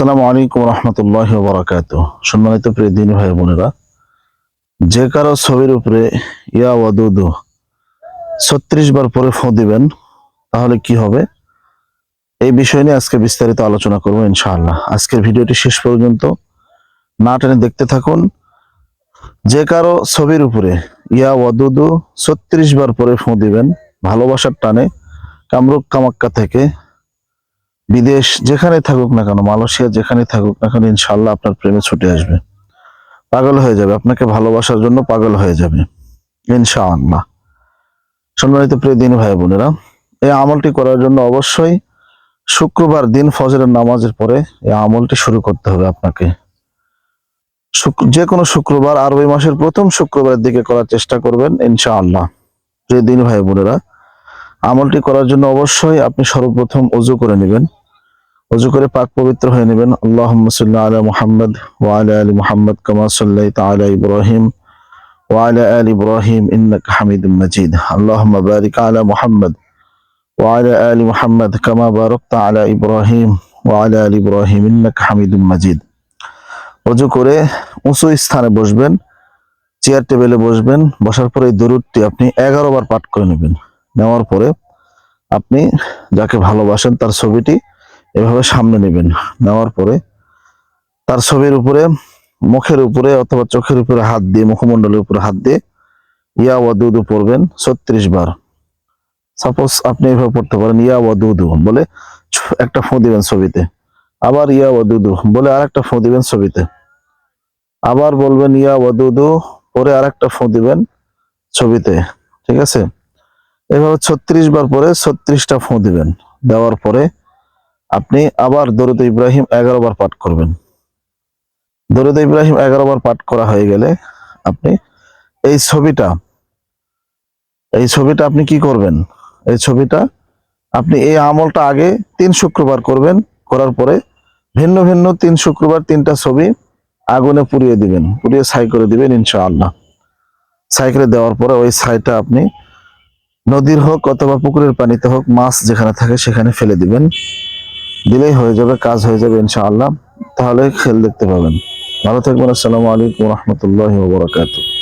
আসসালামু আলাইকুম রহমতুল্লাহি ওয়া বারাকাতুহু। সম্মানিত প্রিয় দিনী ভাই বোনেরা, যে কারো ছবির উপরে ইয়া ওয়াদুদু 36 বার পরে ফু দিবেন, তাহলে কি হবে এই বিষয় নিয়ে আজকে বিস্তারিত আলোচনা করব ইনশাআল্লাহ। আজকের ভিডিওটি শেষ পর্যন্ত না টেনে দেখতে থাকুন। যে কারো ছবির উপরে ইয়া ওয়াদুদু 36 বার পরে ফু দিবেন, ভালোবাসার টানে কামরূপ কামাক্কা থেকে বিদেশ যেখানে থাকুক না কেন, মালয়েশিয়া যেখানে থাকুক না কেন, ইনশাআল্লাহ আপনার প্রেমে ছুটে আসবে, পাগল হয়ে যাবে, আপনাকে ভালোবাসার জন্য পাগল হয়ে যাবে ইনশাআল্লাহ। সম্মানিত প্রিয় দিনী ভাই বোনেরা, এই আমলটি করার জন্য অবশ্যই শুক্রবার দিন ফজরের নামাজের পরে এই আমলটি শুরু করতে হবে আপনাকে। যে কোনো শুক্রবার, আরবি মাসের প্রথম শুক্রবারের দিকে করার চেষ্টা করবেন ইনশাআল্লাহ। প্রিয় দিনী ভাই বোনেরা, আমলটি করার জন্য অবশ্যই আপনি সর্বপ্রথম ওযু করে নেবেন। ওযু করে পাক পবিত্র হয়ে নেবেন। আল্লাহুম্মা সাল্লি আলা মুহাম্মদ ওয়া আলা আলি মুহাম্মদ কামা সাল্লাইতা আলা ইব্রাহিম ওয়া আলা আলি ইব্রাহিম ইন্নাকা হামিদুম মাজিদ। আল্লাহুম্মা বারিক আলা মুহাম্মদ ওয়া আলা আলি মুহাম্মদ কামা বারাকতা আলা ইব্রাহিম ওয়া আলা আলি ইব্রাহিম ইন্নাকা হামিদুম মাজিদ। ওযু করে উঁচু স্থানে বসবেন, চেয়ার টেবিলে বসবেন। বসার পরে এই দরুদটি আপনি 11 বার পাঠ করে নেবেন। নেওয়ার পরে আপনি যাকে ভালোবাসেন তার ছবিটি এভাবে সামনে নেবেন। নেওয়ার পরে তার ছবির উপরে, মুখের উপরে অথবা চোখের উপরে হাত দিয়ে, মুখমণ্ডলের উপরে হাত দিয়ে ইয়া ওয়াদুদু পড়বেন 36 বার। সাপোজ আপনি এভাবে পড়তে পারেন, ইয়া ওয়াদুদু বলে একটা ফু দিবেন ছবিতে, আবার ইয়া ওয়াদুদু বলে আরেকটা ফু দিবেন ছবিতে, আবার বলবেন ইয়া ওয়াদুদু, পরে আরেকটা ফু দিবেন ছবিতে। ঠিক আছে? এভাবে 36 বার পরে 36টা ফু দিবেন। দেওয়ার পরে আপনি আবার দরুদ ইব্রাহিম 11 বার পাঠ করবেন। দরুদ ইব্রাহিম 11 বার পাঠ করা হয়ে গেলে আপনি এই ছবিটা আপনি কি করবেন? এই ছবিটা আপনি এই আমলটা আগে 3 শুক্রবার করবেন। করার পরে ভিন্ন ভিন্ন 3 শুক্রবার 3টা ছবি আগুনে পুড়িয়ে দিবেন, পুড়িয়ে ছাই করে দিবেন ইনশাআল্লাহ। ছাই করে দেওয়ার পরে ওই ছাইটা আপনি নদীর হোক অথবা পুকুরের পানিতে হোক, মাছ যেখানে থাকে সেখানে ফেলে দিবেন। দিলেই হয়ে যাবে, কাজ হয়ে যাবে ইনশাআল্লাহ। তাহলে খেল দেখতে পাবেন। ভালো থাকবেন। আসসালামু আলাইকুম ওয়া রাহমাতুল্লাহি ওয়া বারাকাতুহু।